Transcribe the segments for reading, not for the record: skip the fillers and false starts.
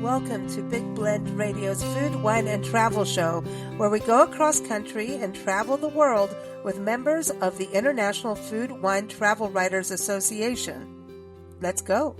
Welcome to Big Blend Radio's Food, Wine, and Travel Show, where we go across country and travel the world with members of the International Food, Wine, Travel Writers Association. Let's go.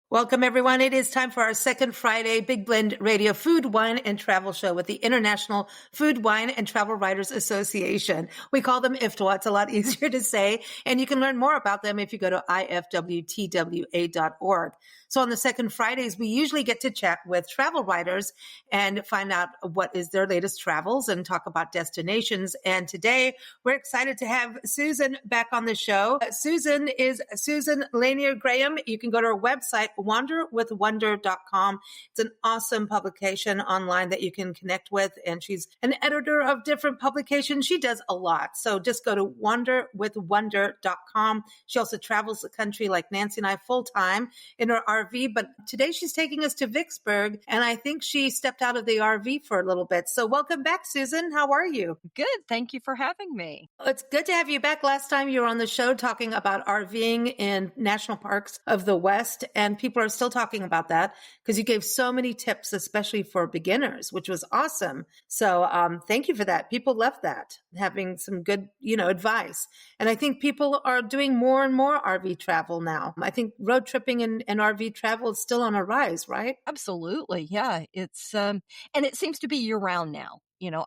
Welcome, everyone. It is time for our second Friday Big Blend Radio Food, Wine, and Travel Show with the International Food, Wine, and Travel Writers Association. We call them IFWTWA. It's a lot easier to say, and you can learn more about them if you go to IFWTWA.org. So on the second Fridays, we usually get to chat with travel writers and find out what is their latest travels and talk about destinations. And today, we're excited to have Susan back on the show. Susan is Susan Lanier-Graham. You can go to her website, wanderwithwonder.com. It's an awesome publication online that you can connect with, and she's an editor of different publications. She does a lot. So just go to wanderwithwonder.com. She also travels the country like Nancy and I full time in her RV, but today she's taking us to Vicksburg, and I think she stepped out of the RV for a little bit. So welcome back, Susan. How are you? Good. Thank you for having me. It's good to have you back. Last time you were on the show talking about RVing in national parks of the West, and people are still talking about that because you gave so many tips, especially for beginners, which was awesome. So thank you for that. People love that, having some good, advice. And I think people are doing more and more RV travel now. I think road tripping and RV travel is still on a rise, right? Absolutely. Yeah. It's, and it seems to be year round now,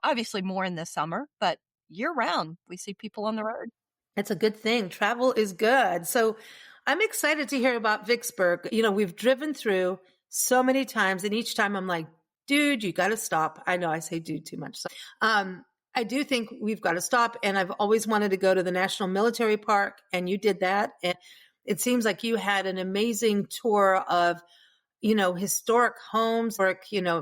obviously more in the summer, but year round, we see people on the road. It's a good thing. Travel is good. So I'm excited to hear about Vicksburg. We've driven through so many times, and each time I'm like, dude, you got to stop. I know I say dude too much. So, I do think we've got to stop. And I've always wanted to go to the National Military Park, and you did that. And it seems like you had an amazing tour of, historic homes,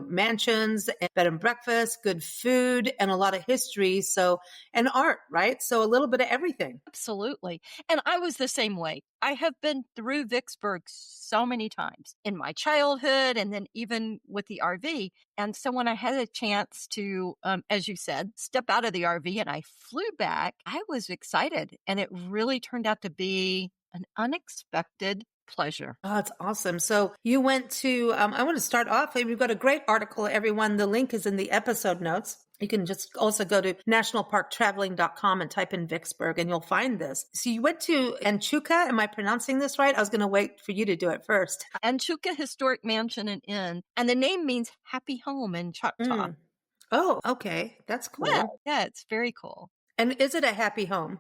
mansions, and bed and breakfast, good food, and a lot of history. So, and art, right? So a little bit of everything. Absolutely. And I was the same way. I have been through Vicksburg so many times in my childhood and then even with the RV. And so when I had a chance to, as you said, step out of the RV and I flew back, I was excited. And it really turned out to be an unexpected pleasure. Oh, it's awesome. So you went to, I want to start off. We've got a great article, everyone. The link is in the episode notes. You can just also go to nationalparktraveling.com and type in Vicksburg and you'll find this. So you went to Anchuka. Am I pronouncing this right? I was going to wait for you to do it first. Anchuka Historic Mansion and Inn. And the name means happy home in Choctaw. Oh, okay. That's cool. Yeah, it's very cool. And is it a happy home?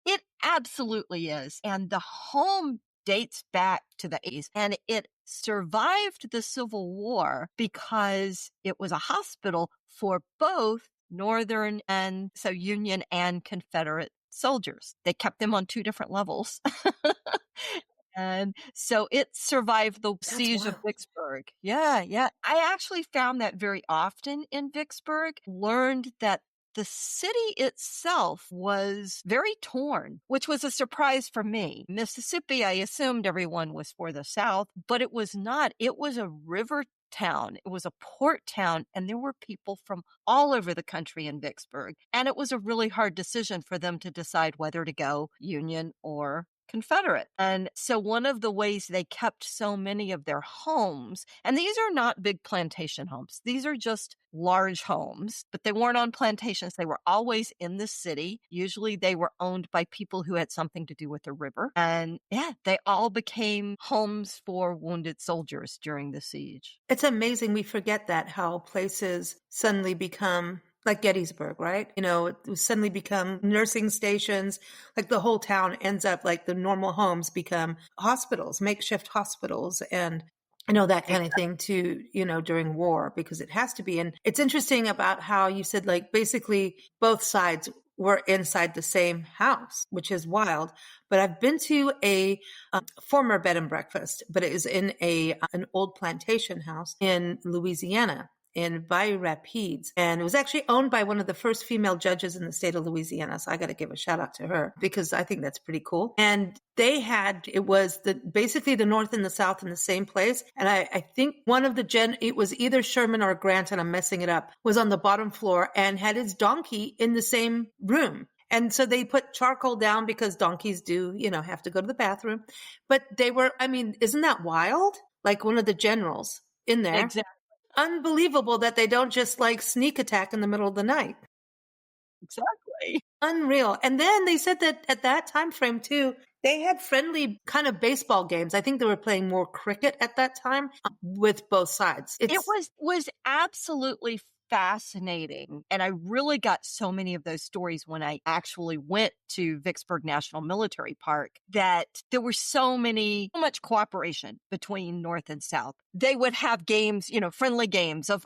It absolutely is. And the home dates back to the 80s, and it survived the Civil War because it was a hospital for both Northern and so Union and Confederate soldiers. They kept them on two different levels. And so it survived the siege of Vicksburg. Yeah. I actually found that very often in Vicksburg, learned that the city itself was very torn, which was a surprise for me. Mississippi, I assumed everyone was for the South, but it was not. It was a river town. It was a port town, and there were people from all over the country in Vicksburg. And it was a really hard decision for them to decide whether to go Union or Confederate. And so one of the ways they kept so many of their homes, and these are not big plantation homes, these are just large homes, but they weren't on plantations. They were always in the city. Usually they were owned by people who had something to do with the river. And they all became homes for wounded soldiers during the siege. It's amazing. We forget that, how places suddenly become like Gettysburg, right? It suddenly become nursing stations. Like the whole town ends up like the normal homes become hospitals, makeshift hospitals, and that kind of thing too, during war, because it has to be. And it's interesting about how you said, like, basically both sides were inside the same house, which is wild. But I've been to a former bed and breakfast, but it is in an old plantation house in Louisiana, in Bayou Rapides. And it was actually owned by one of the first female judges in the state of Louisiana. So I got to give a shout out to her because I think that's pretty cool. And it was basically the North and the South in the same place. And I think one of it was either Sherman or Grant, and I'm messing it up, was on the bottom floor and had his donkey in the same room. And so they put charcoal down because donkeys do, have to go to the bathroom. But they were, I mean, isn't that wild? Like one of the generals in there. Exactly. Unbelievable that they don't just like sneak attack in the middle of the night. Exactly. Unreal. And then they said that at that time frame too, they had friendly kind of baseball games. I think they were playing more cricket at that time with both sides. It It's was absolutely fascinating, and I really got so many of those stories when I actually went to Vicksburg National Military Park, that there were so much cooperation between North and South. They would have games, friendly games of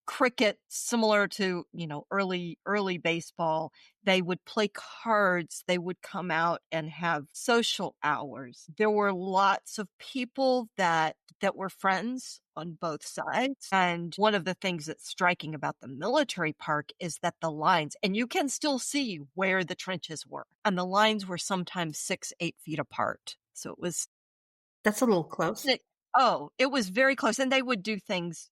cricket similar to, early baseball. They would play cards. They would come out and have social hours. There were lots of people that were friends on both sides. And one of the things that's striking about the military park is that the lines, and you can still see where the trenches were, and the lines were sometimes 6, 8 feet apart. So it was, that's a little close. it was very close. And they would do things,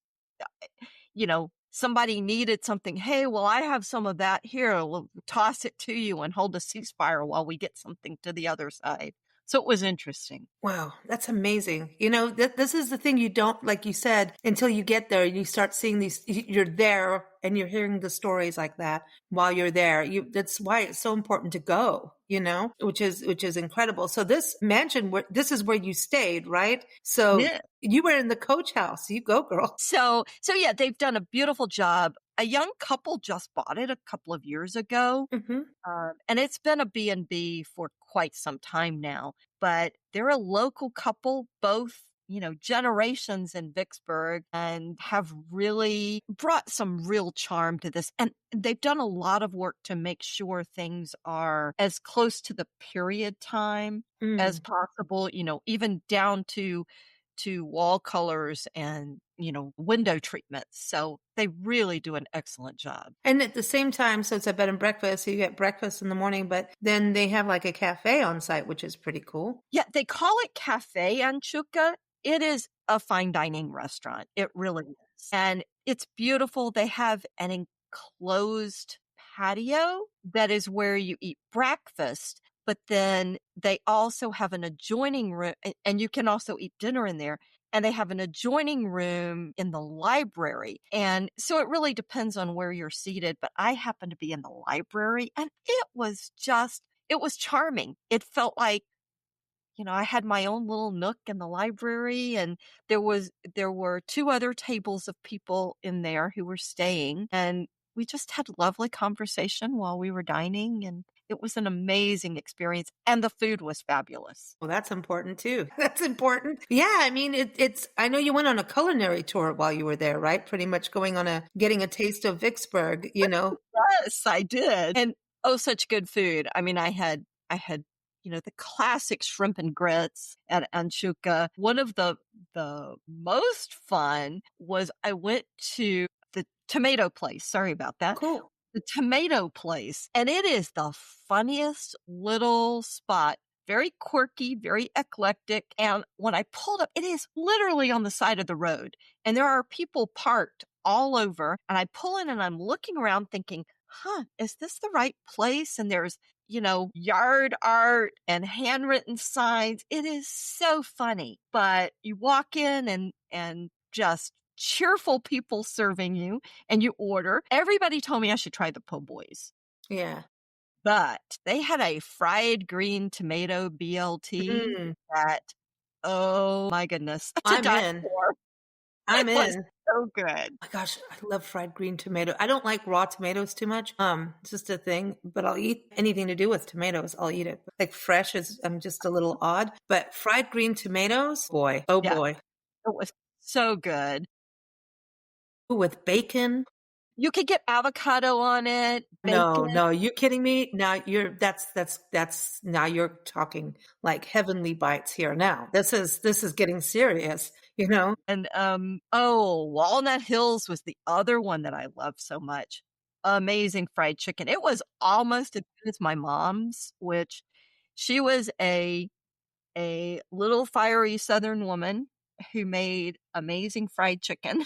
somebody needed something. Hey, well, I have some of that here. We'll toss it to you and hold a ceasefire while we get something to the other side. So it was interesting. Wow, that's amazing. This is the thing you don't, like you said, until you get there and you start seeing you're there and you're hearing the stories like that while you're there. That's why it's so important to go, which is incredible. So this mansion, this is where you stayed, right? So Yeah. you were in the coach house. You go, girl. So yeah, they've done a beautiful job. A young couple just bought it a couple of years ago. Hmm. And it's been a B&B for quite some time now, but they're a local couple, both, generations in Vicksburg, and have really brought some real charm to this. And they've done a lot of work to make sure things are as close to the period time as Mm. possible, even down to wall colors and, window treatments. So they really do an excellent job. And at the same time, so it's a bed and breakfast. So you get breakfast in the morning, but then they have like a cafe on site, which is pretty cool. Yeah, they call it Cafe Anchuca. It is a fine dining restaurant. It really is. And it's beautiful. They have an enclosed patio that is where you eat breakfast, but then they also have an adjoining room, and you can also eat dinner in there. And they have an adjoining room in the library. And so it really depends on where you're seated. But I happen to be in the library, and it was charming. It felt like, I had my own little nook in the library, and there were two other tables of people in there who were staying, and we just had lovely conversation while we were dining, and it was an amazing experience, and the food was fabulous. Well, that's important too. That's important. Yeah, I mean, I know you went on a culinary tour while you were there, right? Pretty much getting a taste of Vicksburg. Yes, I did. And oh, such good food. I mean, I had, the classic shrimp and grits at Anchuca. One of the most fun was I went to the tomato place. Sorry about that. Cool. The tomato place, and it is the funniest little spot. Very quirky, very eclectic. And when I pulled up, it is literally on the side of the road, and there are people parked all over. And I pull in and I'm looking around thinking, is this the right place? And there's, yard art and handwritten signs. It is so funny. But you walk in and just cheerful people serving you, and you order. Everybody told me I should try the po' boys, Yeah. but they had a fried green tomato BLT Mm, that, oh my goodness, to I'm die in. for. It I'm was in. so good. My gosh, I love fried green tomato. I don't like raw tomatoes too much. It's just a thing, but I'll eat anything to do with tomatoes. I'll eat it. Like fresh is, I'm just a little odd, but fried green tomatoes, boy, oh Yeah, boy. it was so good. Ooh, with bacon. You could get avocado on it, bacon. No, no, you kidding me? Now that's now you're talking like heavenly bites here. Now this is getting serious. And, Walnut Hills was the other one that I loved so much. Amazing fried chicken. It was almost as good as my mom's, which she was a little fiery Southern woman who made amazing fried chicken.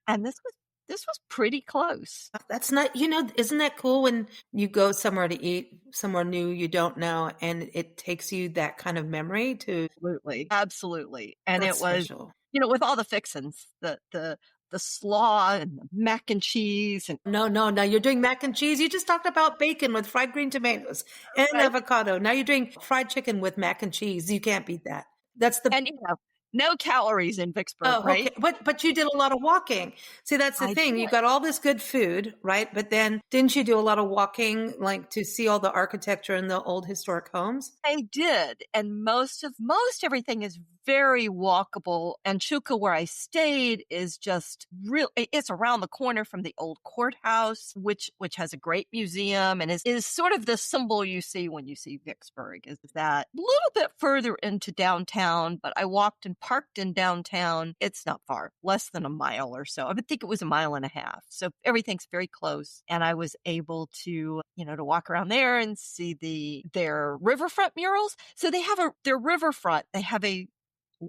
And this was pretty close. That's not, isn't that cool when you go somewhere to eat, somewhere new you don't know, and it takes you that kind of memory to Absolutely. Absolutely. And it that's was, special. with all the fixins, the slaw and the mac and cheese and No, no, no, you're doing mac and cheese. You just talked about bacon with fried green tomatoes and right. avocado. Now you're doing fried chicken with mac and cheese. You can't beat that. That's the And no calories in Vicksburg, Oh, okay. right? But you did a lot of walking. See, that's the I did. thing. You got all this good food, right? But then didn't you do a lot of walking, like to see all the architecture in the old historic homes? I did, and most everything is very walkable, and Chuka, where I stayed, is just it's around the corner from the old courthouse, which has a great museum and is sort of the symbol you see when you see Vicksburg, is that a little bit further into downtown, but I walked and parked in downtown. It's not far, less than a mile or so. I would think it was a mile and a half. So everything's very close, and I was able to, to walk around there and see their riverfront murals. So they have their riverfront, they have a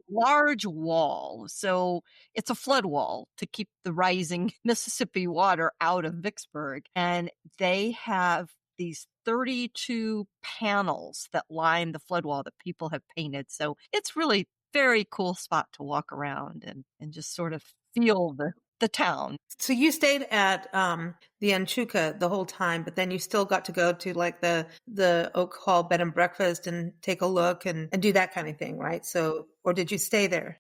large wall. So it's a flood wall to keep the rising Mississippi water out of Vicksburg. And they have these 32 panels that line the flood wall that people have painted. So it's really very cool spot to walk around and just sort of feel the town. So you stayed at the Anchuca the whole time, but then you still got to go to like the Oak Hall bed and breakfast and take a look and do that kind of thing, right? So, or did you stay there?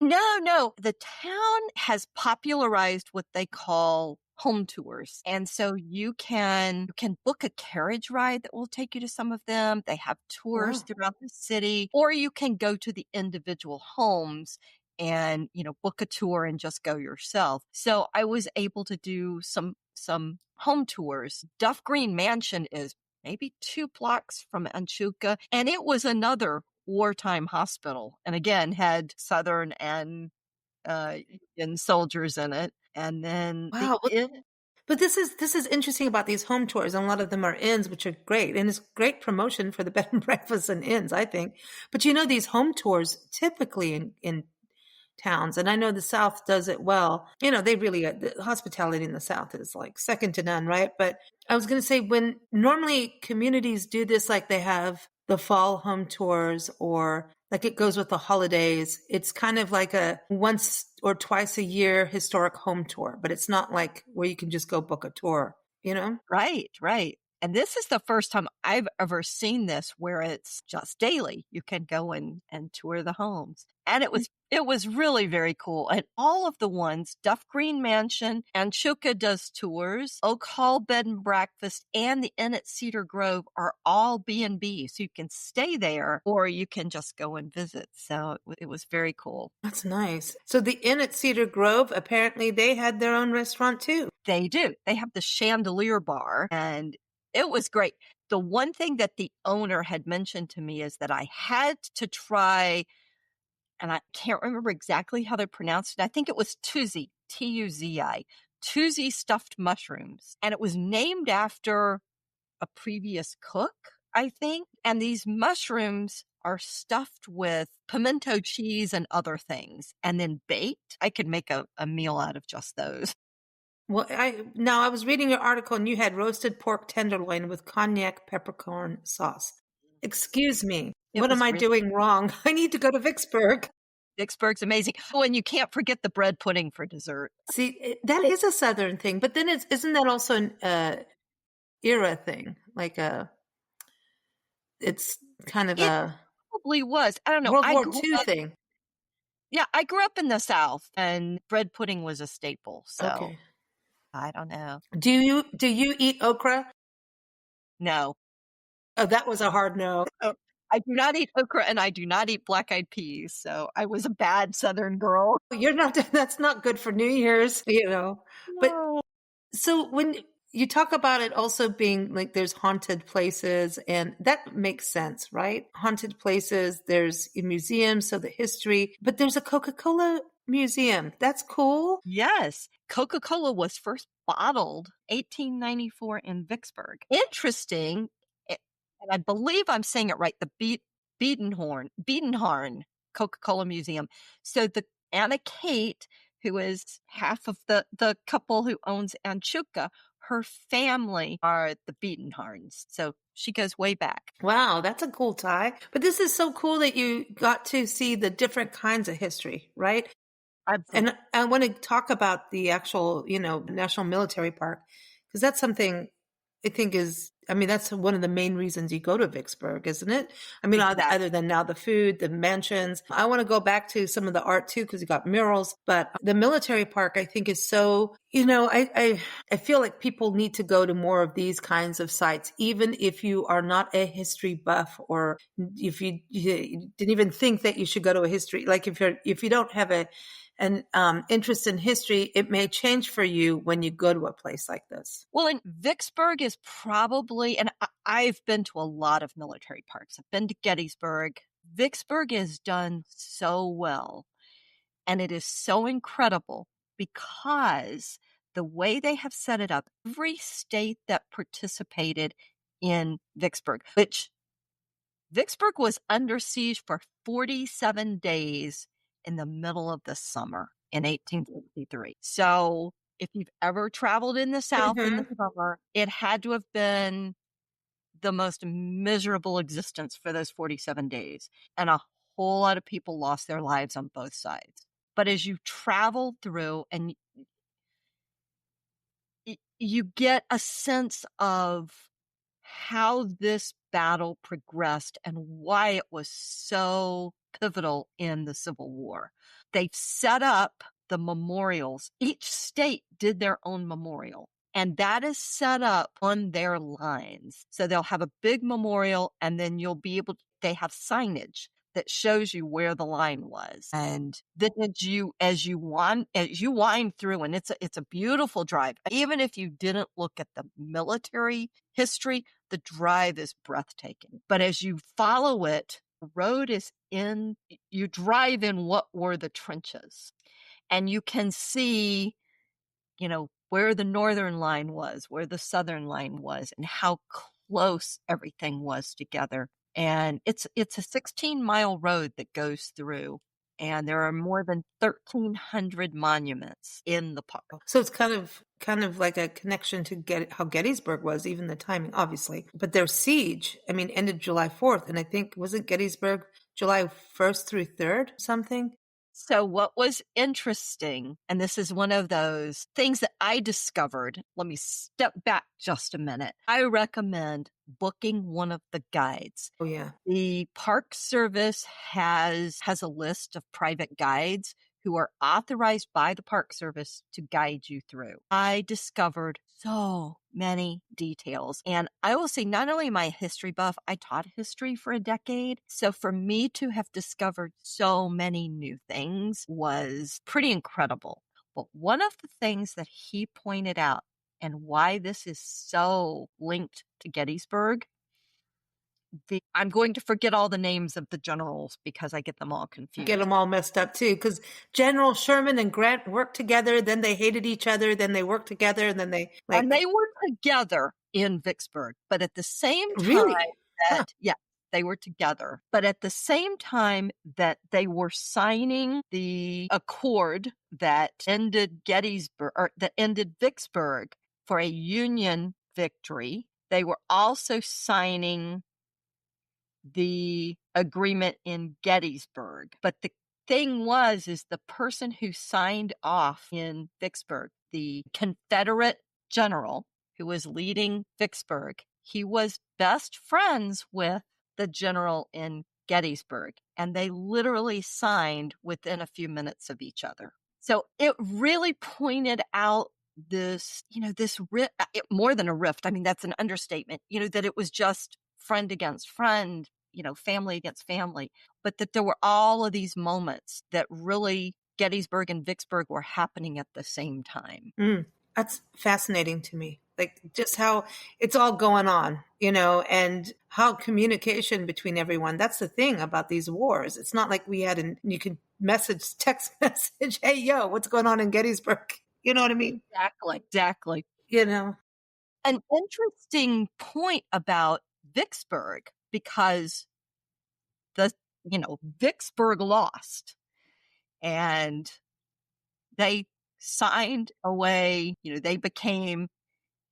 No, no. The town has popularized what they call home tours. And so you can book a carriage ride that will take you to some of them. They have tours Wow. throughout the city, or you can go to the individual homes and, book a tour and just go yourself. So I was able to do some home tours. Duff Green Mansion is maybe 2 blocks from Anchuca, and it was another wartime hospital, and again had Southern and Union soldiers in it. And then the Wow. But this is interesting about these home tours, and a lot of them are inns, which are great, and it's great promotion for the bed and breakfast and inns, I think. But these home tours typically in towns, and I know the South does it well. They really the hospitality in the South is like second to none, right? But I was going to say when normally communities do this, like they have the fall home tours, or like it goes with the holidays. It's kind of like a once or twice a year historic home tour, but it's not like where you can just go book a tour, you know? Right, right. And this is the first time I've ever seen this where it's just daily. You can go and tour the homes. And it was really very cool. And all of the ones, Duff Green Mansion, Anchuca does tours, Oak Hall Bed and Breakfast, and the Inn at Cedar Grove are all B&B. So you can stay there or you can just go and visit. So it was very cool. That's nice. So the Inn at Cedar Grove, apparently they had their own restaurant too. They do. They have the chandelier bar, and it was great. The one thing that the owner had mentioned to me is that I had to try, and I can't remember exactly how they pronounced it. I think it was Tuzi, Tuzi, Tuzi stuffed mushrooms. And it was named after a previous cook, I think. And these mushrooms are stuffed with pimento cheese and other things and then baked. I could make a meal out of just those. Well, I was reading your article and you had roasted pork tenderloin with cognac peppercorn sauce. Excuse me. It What am was I really doing wrong? I need to go to Vicksburg. Vicksburg's amazing. Oh, and you can't forget the bread pudding for dessert. See, that is a Southern thing, but then isn't that also an era thing? Like it's kind of It a probably was. I don't know. World War II thing. Yeah, I grew up in the South and bread pudding was a staple. So Okay. I don't know. Do you eat okra? No. Oh, that was a hard no. Oh, I do not eat okra and I do not eat black eyed peas. So I was a bad Southern girl. You're not. That's not good for New Year's. But No. so when you talk about it also being like there's haunted places, and that makes sense, right? Haunted places, there's a museum, so the history, but there's a Coca-Cola museum. That's cool. Yes. Coca Cola was first bottled 1894 in Vicksburg. Interesting. And I believe I'm saying it right. The Biedenhorn Coca Cola Museum. So the Anna Kate, who is half of the couple who owns Anchuka, her family are the Beatenharns. So she goes way back. Wow, that's a cool tie. But this is so cool that you got to see the different kinds of history, right? Absolutely. And I want to talk about the actual, National Military Park, because that's something I think I mean, that's one of the main reasons you go to Vicksburg, isn't it? I mean, Exactly. other than now the food, the mansions. I want to go back to some of the art too, because you got murals, but the military park, I think, is so, I feel like people need to go to more of these kinds of sites, even if you are not a history buff, or if you didn't even think that you should go to a history, like if you don't have an interest in history, it may change for you when you go to a place like this. Well, and Vicksburg is probably, and I've been to a lot of military parks. I've been to Gettysburg. Vicksburg is done so well, and it is so incredible because the way they have set it up, every state that participated in Vicksburg, which Vicksburg was under siege for 47 days in the middle of the summer in 1863. So if you've ever traveled in the South in the Hmm. summer, it had to have been the most miserable existence for those 47 days. And a whole lot of people lost their lives on both sides. But as you travel through and you get a sense of how this battle progressed and why it was so pivotal in the Civil War. They've set up the memorials. Each state did their own memorial, and that is set up on their lines. So they'll have a big memorial, and then they have signage that shows you where the line was. And then as you wind through, and it's a beautiful drive. Even if you didn't look at the military history, the drive is breathtaking. But as you follow it, the road is you drive in what were the trenches, and you can see, where the northern line was, where the southern line was, and how close everything was together. And it's a 16-mile road that goes through, and there are more than 1,300 monuments in the park. So it's kind of like a connection to how Gettysburg was, even the timing, obviously. But their siege, I mean, ended July 4th, and I think wasn't Gettysburg July 1st through 3rd, something? So what was interesting, and this is one of those things that I discovered, let me step back just a minute. I recommend booking one of the guides. Oh yeah. The Park Service has a list of private guides who are authorized by the Park Service to guide you through. I discovered so many details. And I will say, not only am I a history buff, I taught history for a decade. So for me to have discovered so many new things was pretty incredible. But one of the things that he pointed out, and why this is so linked to Gettysburg, I'm going to forget all the names of the generals because I get them all Get confused. them all messed up too, because General Sherman and Grant worked together, then they hated each other, then they worked together, and then they And like they were together in Vicksburg, but at the same time really, huh? yeah, they were together. But at the same time that they were signing the accord that ended that ended Vicksburg for a Union victory, they were also signing the agreement in Gettysburg. But the thing is the person who signed off in Vicksburg, the Confederate general who was leading Vicksburg, he was best friends with the general in Gettysburg, and they literally signed within a few minutes of each other. So it really pointed out this more than a rift. I mean, that's an understatement, that it was just friend against friend, family against family, but that there were all of these moments that really Gettysburg and Vicksburg were happening at the same time. Mm, that's fascinating to me. Like just how it's all going on, and how communication between everyone. That's the thing about these wars. It's not like you could text message, hey, yo, what's going on in Gettysburg? You know what I mean? Exactly. Exactly. You know, An interesting point about Vicksburg, because Vicksburg lost, and They signed away, they became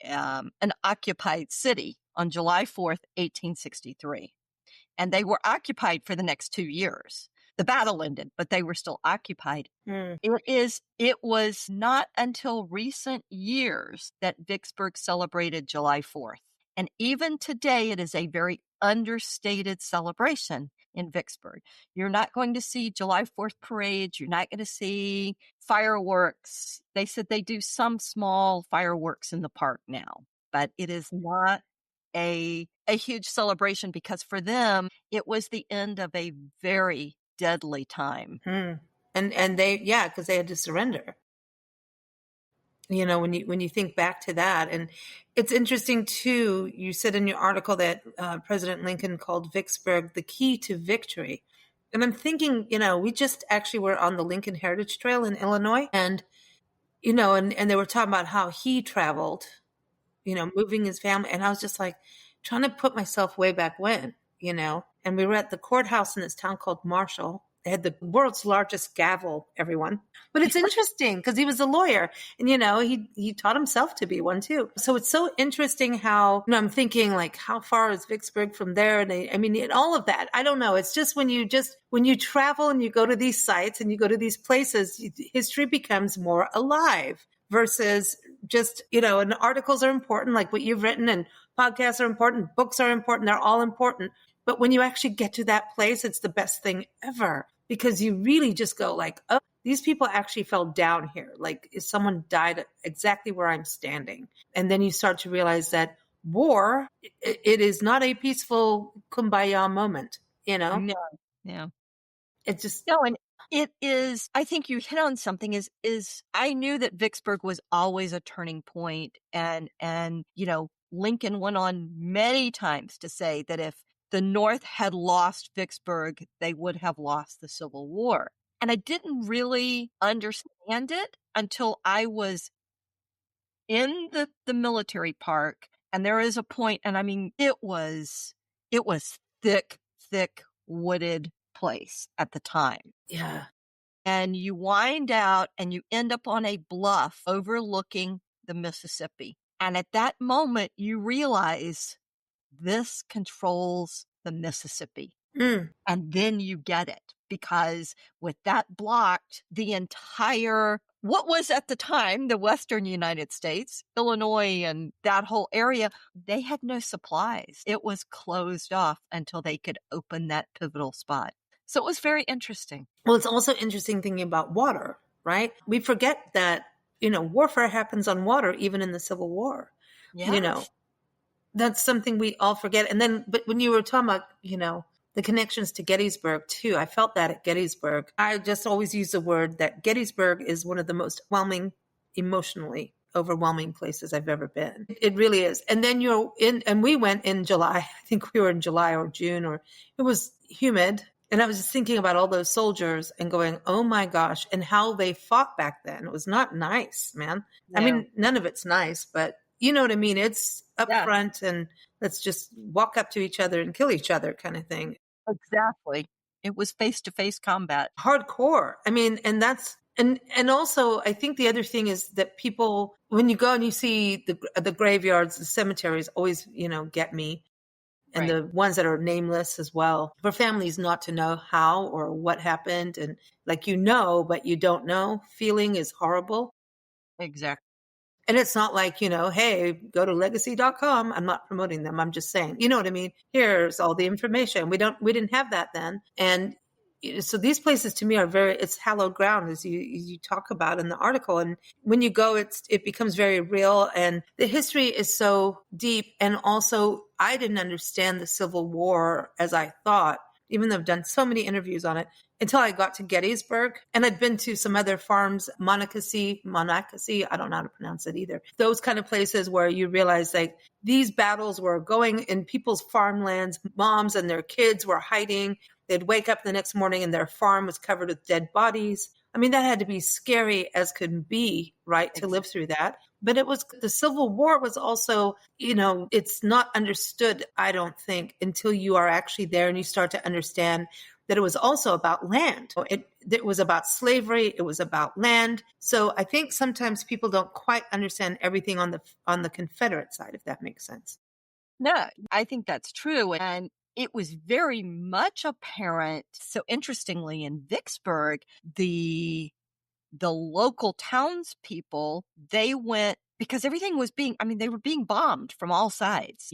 an occupied city on July 4th, 1863. And they were occupied for the next 2 years. The battle ended, but they were still occupied. Mm. It was not until recent years that Vicksburg celebrated July 4th. And even today, it is a very understated celebration in Vicksburg. You're not going to see July 4th parades. You're not going to see fireworks. They said they do some small fireworks in the park now, but it is not a huge celebration because for them, it was the end of a very deadly time. Mm. And they, yeah, because they had to surrender. When you think back to that, and it's interesting too, you said in your article that President Lincoln called Vicksburg the key to victory. And I'm thinking, we just actually were on the Lincoln Heritage Trail in Illinois, and and they were talking about how he traveled, moving his family. And I was just like trying to put myself way back when, and we were at the courthouse in this town called Marshall. They had the world's largest gavel, everyone. But it's interesting because he was a lawyer and, he taught himself to be one too. So it's so interesting how, I'm thinking like, how far is Vicksburg from there? And and all of that, I don't know. It's just when you travel and you go to these sites and you go to these places, history becomes more alive versus just, and articles are important, like what you've written, and podcasts are important, books are important. They're all important. But when you actually get to that place, it's the best thing ever because you really just go like, oh, these people actually fell down here. Like if someone died exactly where I'm standing. And then you start to realize that war, it is not a peaceful kumbaya moment, No, yeah. It's just, No, and it is, I think you hit on something is I knew that Vicksburg was always a turning point and Lincoln went on many times to say that if the North had lost Vicksburg, they would have lost the Civil War. And I didn't really understand it until I was in the military park. And there is a point, and I mean, it was thick, wooded place at the time. yeah. And you wind out and you end up on a bluff overlooking the Mississippi. And at that moment, you realize this controls the Mississippi. Mm. And then you get it because with that blocked, the entire, what was at the time, the Western United States, Illinois and that whole area, they had no supplies. It was closed off until they could open that pivotal spot. So it was very interesting. Well, it's also interesting thinking about water, right? We forget that, warfare happens on water, even in the Civil War. Yeah. That's something we all forget. And then, but when you were talking about, the connections to Gettysburg too, I felt that at Gettysburg. I just always use the word that Gettysburg is one of the most emotionally overwhelming places I've ever been. It really is. And then and we went in July. I think we were in July or June, or it was humid. And I was just thinking about all those soldiers and going, oh my gosh, and how they fought back then. It was not nice, man. No. I mean, none of it's nice, but you know what I mean? It's up front and let's just walk up to each other and kill each other kind of thing. Exactly. It was face-to-face combat. Hardcore. I mean, and that's, and also I think the other thing is that people, when you go and you see the graveyards, the cemeteries always, get me. And Right. the ones that are nameless as well, for families not to know how or what happened. And like, but you don't know, feeling is horrible. Exactly. And it's not like, hey, go to legacy.com. I'm not promoting them. I'm just saying, you know what I mean? Here's all the information. We didn't have that then. And so these places to me are it's hallowed ground, as you talk about in the article. And when you go, it becomes very real. And the history is so deep. And also I didn't understand the Civil War as I thought, even though I've done so many interviews on it, until I got to Gettysburg. And I'd been to some other farms, Monocacy, I don't know how to pronounce it either. Those kind of places where you realize like these battles were going in people's farmlands. Moms and their kids were hiding. They'd wake up the next morning and their farm was covered with dead bodies. I mean, that had to be scary as could be, right, to live through that. But the Civil War was also, it's not understood, I don't think, until you are actually there and you start to understand that it was also about land. It was about slavery. It was about land. So I think sometimes people don't quite understand everything on the Confederate side, if that makes sense. No, I think that's true. And it was very much apparent. So interestingly, in Vicksburg, the local townspeople, they went because everything was being, I mean, they were being bombed from all sides.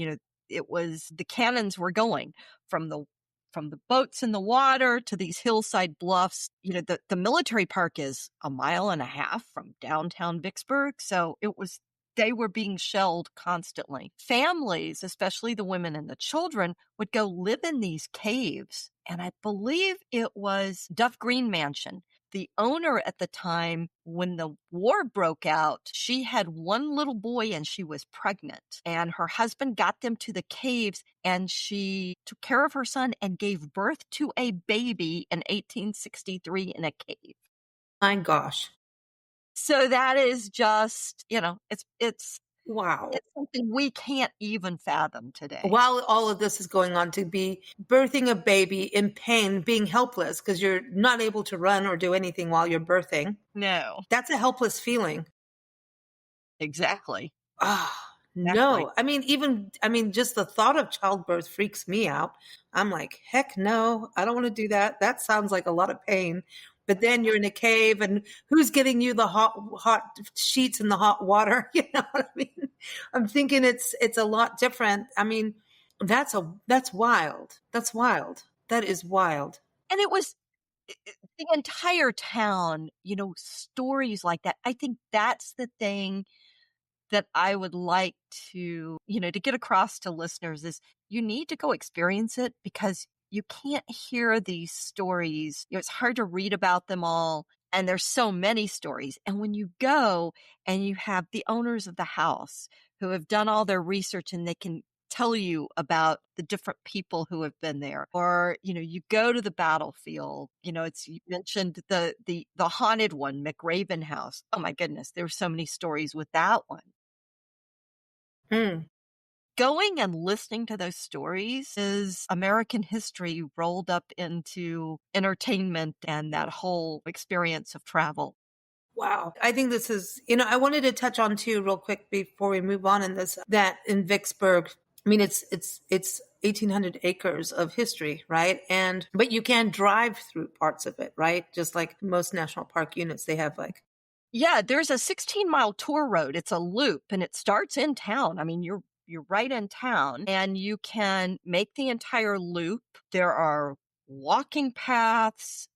It was the cannons were going from the boats in the water to these hillside bluffs. The military park is a mile and a half from downtown Vicksburg. So they were being shelled constantly. Families, especially the women and the children, would go live in these caves. And I believe it was Duff Green Mansion. The owner at the time, when the war broke out, she had one little boy and she was pregnant. And her husband got them to the caves and she took care of her son and gave birth to a baby in 1863 in a cave. My gosh. So that is just, it's Wow. something we can't even fathom today. While all of this is going on, to be birthing a baby in pain, being helpless because you're not able to run or do anything while you're birthing, No, that's a helpless feeling. exactly. Ah, Exactly. no. I mean, just the thought of childbirth freaks me out. I'm like, heck no, I don't want to do that. That sounds like a lot of pain. But then you're in a cave and who's getting you the hot sheets and the hot water? You know what I mean? I'm thinking it's a lot different. I mean, that's wild. That's wild. That is wild. And it was the entire town, stories like that. I think that's the thing that I would like to get across to listeners is you need to go experience it because you can't hear these stories. It's hard to read about them all. And there's so many stories. And when you go and you have the owners of the house who have done all their research and they can tell you about the different people who have been there, or you go to the battlefield. You mentioned the haunted one, McRaven House. Oh my goodness, there's so many stories with that one. Mm, Going and listening to those stories is American history rolled up into entertainment and that whole experience of travel. wow. I think this I wanted to touch on too real quick before we move on in this, that in Vicksburg, I mean, it's 1,800 acres of history, right? But you can drive through parts of it, right? Just like most national park units, they have like, Yeah, there's a 16-mile tour road. It's a loop and it starts in town. I mean, you're right in town and you can make the entire loop. There are walking paths.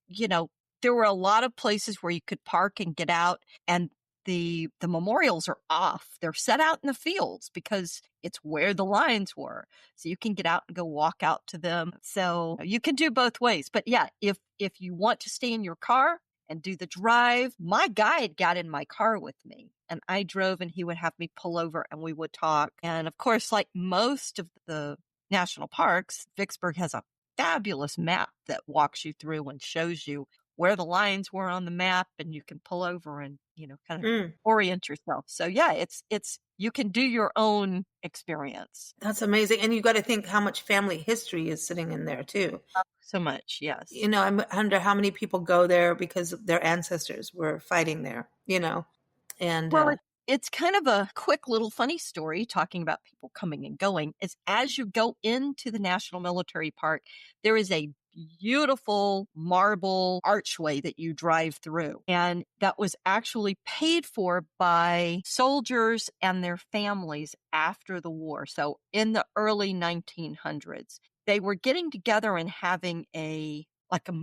You know, there were a lot of places where you could park and get out, and the memorials are off. They're set out in the fields because it's where the lines were. So you can get out and go walk out to them. So you can do both ways. But yeah, if you want to stay in your car and do the drive, my guide got in my car with me and I drove and he would have me pull over and we would talk. And of course, like most of the national parks, Vicksburg has a fabulous map that walks you through and shows you where the lines were on the map and you can pull over and, kind of mm, orient yourself. So yeah, it's you can do your own experience. that's amazing. And you got to think how much family history is sitting in there too. So much, yes. I wonder how many people go there because their ancestors were fighting there, and Well, it's kind of a quick little funny story talking about people coming and going. Is as you go into the National Military Park, there is a beautiful marble archway that you drive through. And that was actually paid for by soldiers and their families after the war. So in the early 1900s, they were getting together and having a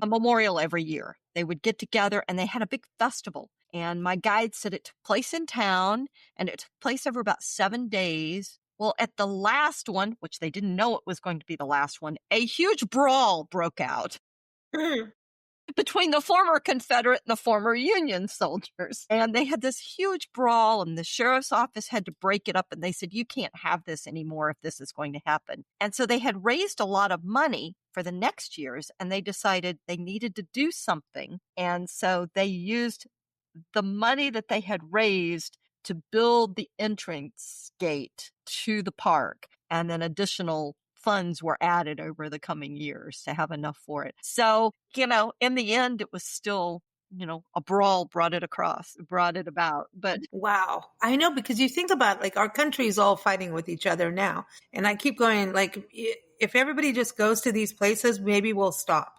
memorial every year. They would get together and they had a big festival. And my guide said it took place in town and it took place over about 7 days. Well, at the last one, which they didn't know it was going to be the last one, a huge brawl broke out mm, between the former Confederate and the former Union soldiers. And they had this huge brawl, and the sheriff's office had to break it up. And they said, you can't have this anymore if this is going to happen. And so they had raised a lot of money for the next years, and they decided they needed to do something. And so they used the money that they had raised to build the entrance gate to the park and then additional funds were added over the coming years to have enough for it. So, in the end, it was still, a brawl brought it about. But Wow. I know because you think about like our country is all fighting with each other now. And I keep going like if everybody just goes to these places, maybe we'll stop.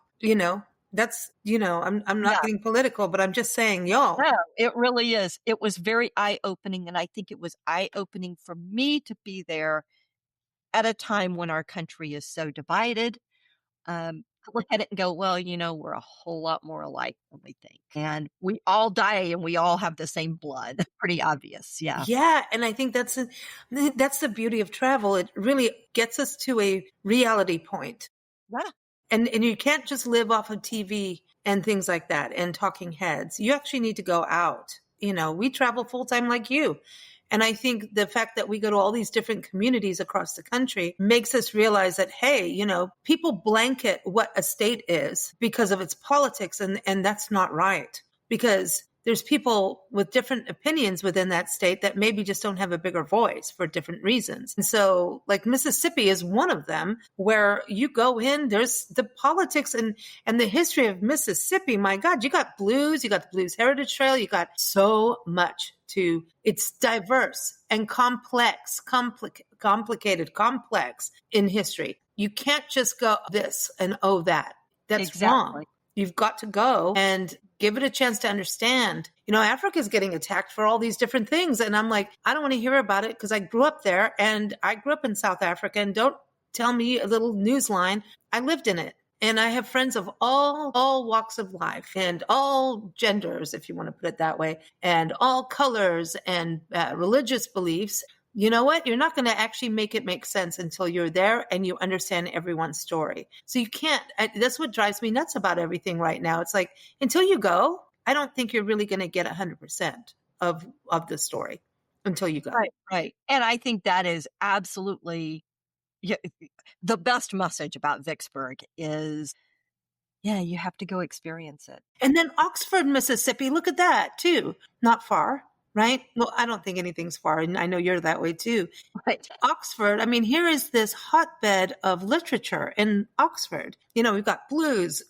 That's, I'm not yeah, getting political, but I'm just saying, y'all. no, it really is. It was very eye opening. And I think it was eye opening for me to be there at a time when our country is so divided. To look at it and go, well, we're a whole lot more alike than we think. And we all die and we all have the same blood. Pretty obvious. Yeah. Yeah, and I think that's the beauty of travel. It really gets us to a reality point. Yeah. And you can't just live off of TV and things like that and talking heads. You actually need to go out. We travel full time like you. And I think the fact that we go to all these different communities across the country makes us realize that, hey, people blanket what a state is because of its politics. And that's not right because there's people with different opinions within that state that maybe just don't have a bigger voice for different reasons. And so like Mississippi is one of them where you go in, there's the politics and the history of Mississippi. My God, you got blues, you got the Blues Heritage Trail, you got so much it's diverse and complicated, complex in history. You can't just go this and oh that. That's wrong. Exactly. You've got to go and give it a chance to understand. Africa is getting attacked for all these different things. And I'm like, I don't want to hear about it because I grew up there and I grew up in South Africa. And don't tell me a little news line. I lived in it. And I have friends of all walks of life and all genders, if you want to put it that way, and all colors and religious beliefs. You know what? You're not going to actually make it make sense until you're there and you understand everyone's story. So you can't, that's what drives me nuts about everything right now. It's like, until you go, I don't think you're really going to get 100% of the story until you go. Right. Right. And I think that is absolutely the best message about Vicksburg is, yeah, you have to go experience it. And then Oxford, Mississippi, look at that too. Not far, right? Well, I don't think anything's far. And I know you're that way too. Right. Oxford, I mean, here is this hotbed of literature in Oxford. We've got blues,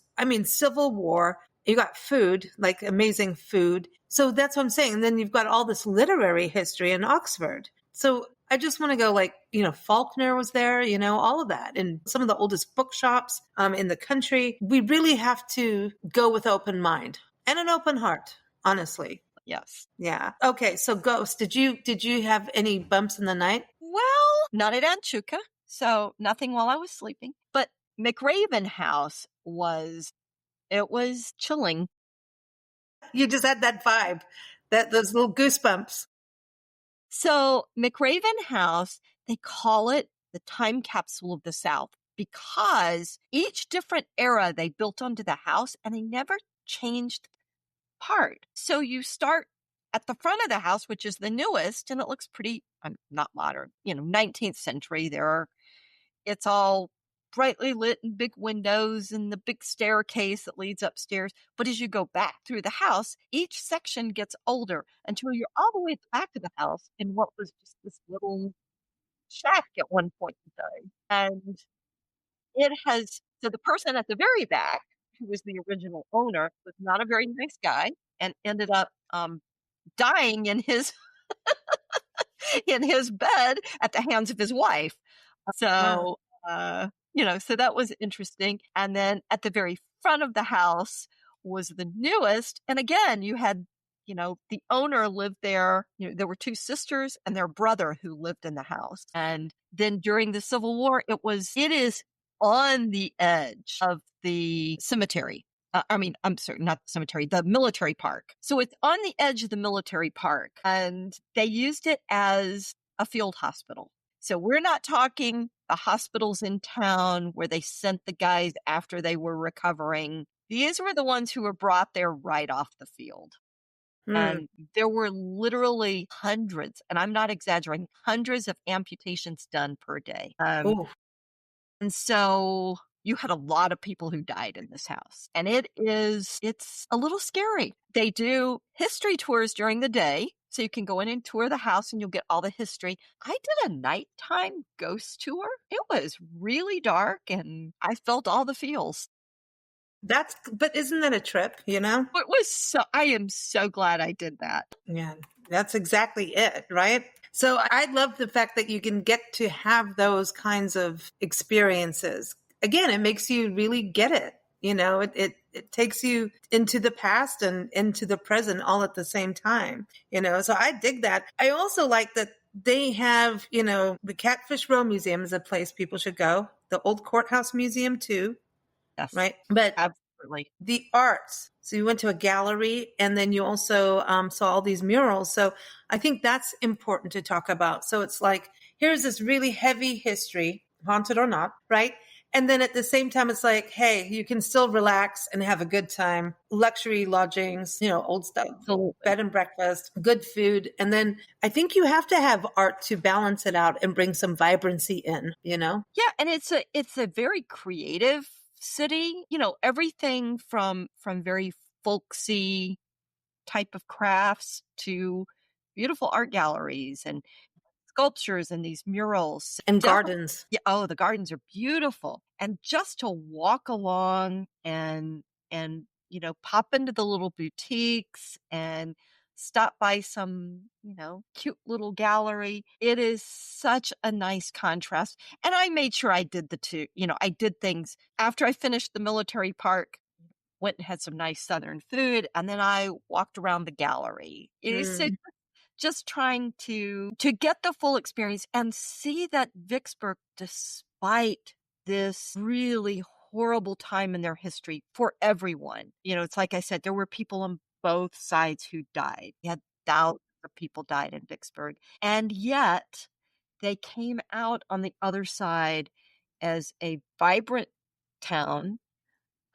Civil War, you got food, like amazing food. So that's what I'm saying. And then you've got all this literary history in Oxford. So I just want to go like, Faulkner was there, all of that. And some of the oldest bookshops in the country. We really have to go with open mind and an open heart, honestly. Yes. Yeah. Okay. So Ghost, did you have any bumps in the night? Well, not at Anchuka. So nothing while I was sleeping. But McRaven House was chilling. You just had that vibe, those little goosebumps. So McRaven House, they call it the time capsule of the South because each different era they built onto the house and they never changed part. So you start at the front of the house, which is the newest, and it looks pretty, not modern, 19th century. It's all brightly lit and big windows and the big staircase that leads upstairs. But as you go back through the house, each section gets older until you're all the way at the back of the house in what was just this little shack at one point in time. And so the person at the very back, who was the original owner, was not a very nice guy and ended up dying in his in his bed at the hands of his wife. So, so that was interesting. And then at the very front of the house was the newest. And again, you had, the owner lived there. There were two sisters and their brother who lived in the house. And then during the Civil War, it is on the edge of the cemetery. I'm sorry, not the cemetery, the military park. So it's on the edge of the military park and they used it as a field hospital. So we're not talking the hospitals in town where they sent the guys after they were recovering. These were the ones who were brought there right off the field. And there were literally hundreds, and I'm not exaggerating, hundreds of amputations done per day. And so, you had a lot of people who died in this house. And it's a little scary. They do history tours during the day. So you can go in and tour the house and you'll get all the history. I did a nighttime ghost tour. It was really dark and I felt all the feels. But isn't that a trip, you know? I am so glad I did that. Yeah, that's exactly it, right? So I love the fact that you can get to have those kinds of experiences. Again, it makes you really get it. You know, it takes you into the past and into the present all at the same time, you know, so I dig that. I also like that they have, you know, the Catfish Row Museum is a place people should go, the Old Courthouse Museum too, Yes, right? But absolutely. the arts. So you went to a gallery and then you also saw all these murals. So I think that's important to talk about. So it's like, here's this really heavy history, haunted or not, right? And then at the same time, it's like, hey, you can still relax and have a good time. Luxury lodgings, you know, old stuff, Absolutely. bed and breakfast, good food. And then I think you have to have art to balance it out and bring some vibrancy in, you know? Yeah, and it's a very creative city. You know, everything from very folksy type of crafts to beautiful art galleries and sculptures and these murals. And gardens. Yeah, oh, the gardens are beautiful. And just to walk along and you know, pop into the little boutiques and stop by some, you know, cute little gallery. It is such a nice contrast. And I made sure I did the two, you know, I did things after I finished the military park, went and had some nice southern food, and then I walked around the gallery. It is just trying to get the full experience and see that Vicksburg, despite this really horrible time in their history for everyone, you know, it's like I said, there were people on both sides who died. You had thousands of people died in Vicksburg, and yet they came out on the other side as a vibrant town,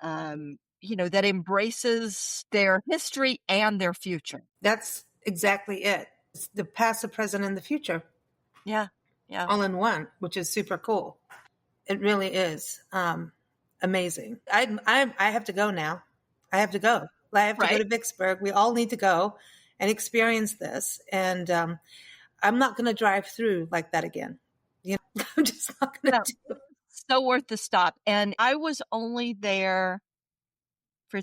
you know, that embraces their history and their future. That's exactly it. It's the past, the present, and the future Yeah. Yeah. all in one, which is super cool. It really is amazing. I have to go now. I have to go. I have to go Right. to Vicksburg. We all need to go and experience this. And I'm not going to drive through like that again. You know, I'm just not going to No, do it. so worth the stop. And I was only there for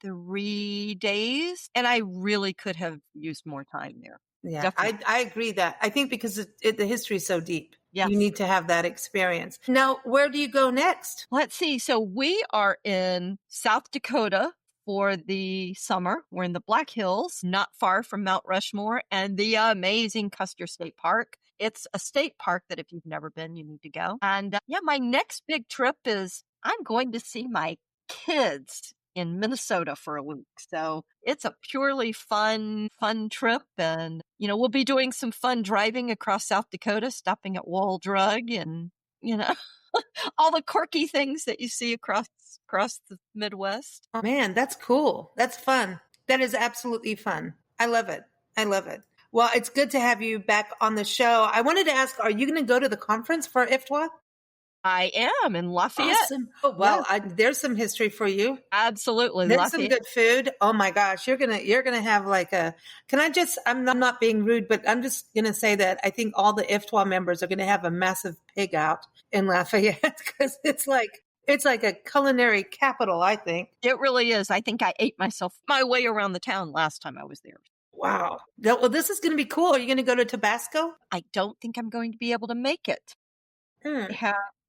3 days, and I really could have used more time there. Yeah, Definitely. I agree that. I think because the history is so deep, Yes. you need to have that experience. Now, where do you go next? Let's see. So we are in South Dakota for the summer. We're in the Black Hills, not far from Mount Rushmore and the amazing Custer State Park. It's a state park that if you've never been, you need to go. And yeah, my next big trip is I'm going to see my kids in Minnesota for a week. So it's a purely fun trip. And, you know, we'll be doing some fun driving across South Dakota, stopping at Wall Drug and, you know, all the quirky things that you see across the Midwest. Oh, man, that's cool. That's fun. That is absolutely fun. I love it. I love it. Well, it's good to have you back on the show. I wanted to ask, are you going to go to the conference for IFWTWA? I am in Lafayette. Awesome. Oh, well, Yeah. there's some history for you. Absolutely. There's some Lafayette. good food. Oh my gosh, you're gonna have like I'm not being rude, but I'm just gonna say that I think all the IFTWA members are gonna have a massive pig out in Lafayette because it's like a culinary capital, I think. It really is. I think I ate myself my way around the town last time I was there. Wow. Well, this is gonna be cool. Are you gonna go to Tabasco? I don't think I'm going to be able to make it. Hmm.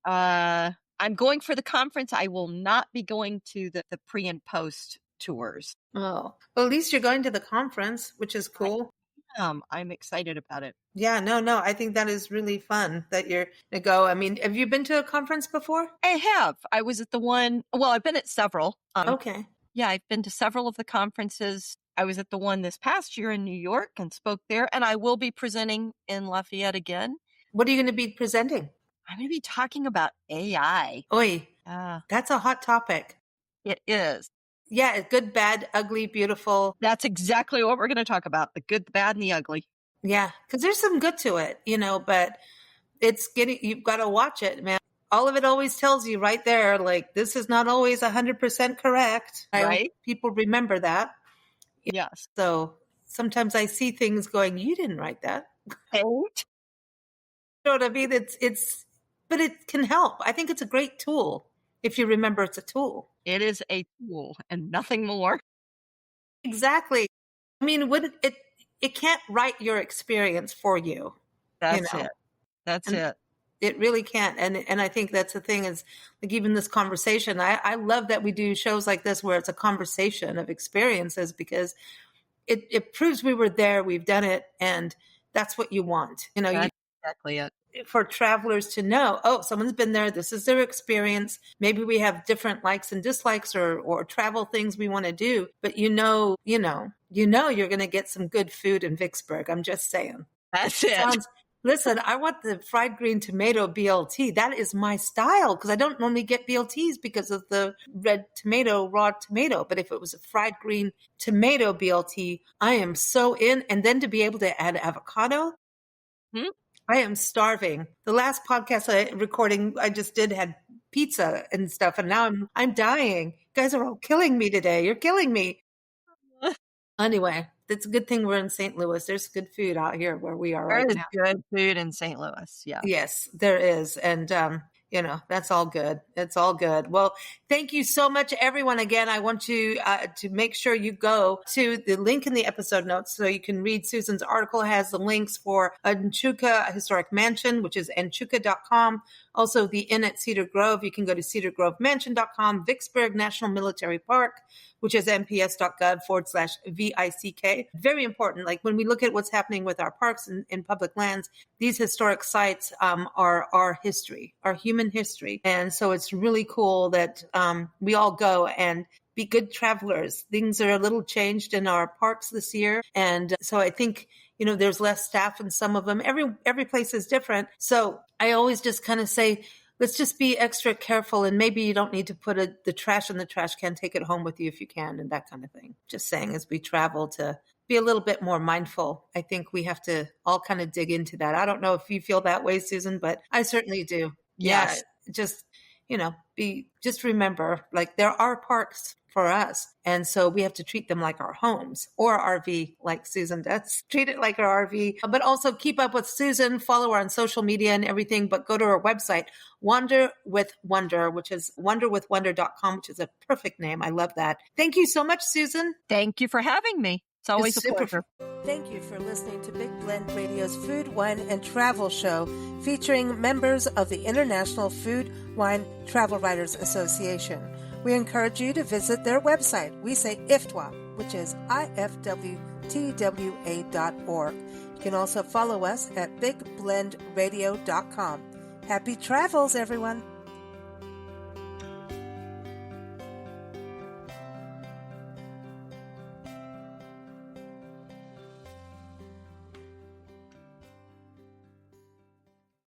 I'm going for the conference. I will not be going to the pre and post tours. Oh, well, at least you're going to the conference, which is cool. I'm excited about it. Yeah, no, I think that is really fun that you're gonna go. I mean, have you been to a conference before? I have. I was at the one. Well, I've been at several. Okay. Yeah, I've been to several of the conferences. I was at the one this past year in New York and spoke there, and I will be presenting in Lafayette again. What are you going to be presenting? I'm going to be talking about AI. Oi, that's a hot topic. It is. Yeah, good, bad, ugly, beautiful. That's exactly what we're going to talk about, the good, the bad, and the ugly. Yeah, because there's some good to it, you know, but you've got to watch it, man. all of it always tells you right there, like, this is not always 100% correct. I hope Right? people remember that. Yes. So sometimes I see things going, you didn't write that. Right? You know what I mean? But it can help. I think it's a great tool if you remember it's a tool. It is a tool and nothing more. Exactly. I mean, wouldn't it can't write your experience for you, you That's know, it. That's and it. it really can't. And I think that's the thing is like even this conversation, I love that we do shows like this where it's a conversation of experiences because it proves we were there, we've done it, and that's what you want. You know, That's exactly it. for travelers to know, oh, someone's been there, this is their experience. Maybe we have different likes and dislikes or travel things we want to do, but you're going to get some good food in Vicksburg. I'm just saying. That's it. Listen, I want the fried green tomato BLT. That is my style because I don't normally get BLTs because of the red tomato, raw tomato. But if it was a fried green tomato BLT, I am so in. And then to be able to add avocado, Hmm? I am starving. The last podcast I just did had pizza and stuff, and now I'm dying. You guys are all killing me today. You're killing me. Anyway, it's a good thing we're in St. Louis. There's good food out here where we are There right is now. good food in St. Louis. Yeah. Yes, there is. And, that's all good. It's all good. Well, thank you so much, everyone. Again, I want you to make sure you go to the link in the episode notes so you can read Susan's article. It has the links for Anchuka Historic Mansion, which is anchuka.com. Also, the Inn at Cedar Grove. You can go to cedargrovemansion.com. Vicksburg National Military Park, which is nps.gov/VICK. Very important. Like when we look at what's happening with our parks and public lands, these historic sites are our history, our human history. And so it's really cool that we all go and be good travelers. Things are a little changed in our parks this year. And so I think, there's less staff in some of them. Every place is different. So I always just kind of say, let's just be extra careful. And maybe you don't need to put the trash in the trash can, take it home with you if you can, and that kind of thing. Just saying, as we travel, to be a little bit more mindful. I think we have to all kind of dig into that. I don't know if you feel that way, Susan, but I certainly do. Yes. Yeah, just remember, like there are parks for us. And so we have to treat them like our homes or RV, like Susan does. Treat it like our RV, but also keep up with Susan, follow her on social media and everything, but go to her website, Wander with Wonder, which is wanderwithwonder.com, which is a perfect name. I love that. Thank you so much, Susan. Thank you for having me. It's always a pleasure. Thank you for listening to Big Blend Radio's Food, Wine, and Travel Show, featuring members of the International Food, Wine, Travel Writers Association. We encourage you to visit their website. We say IFWTWA, which is IFWTWA.org. You can also follow us at bigblendradio.com. Happy travels, everyone.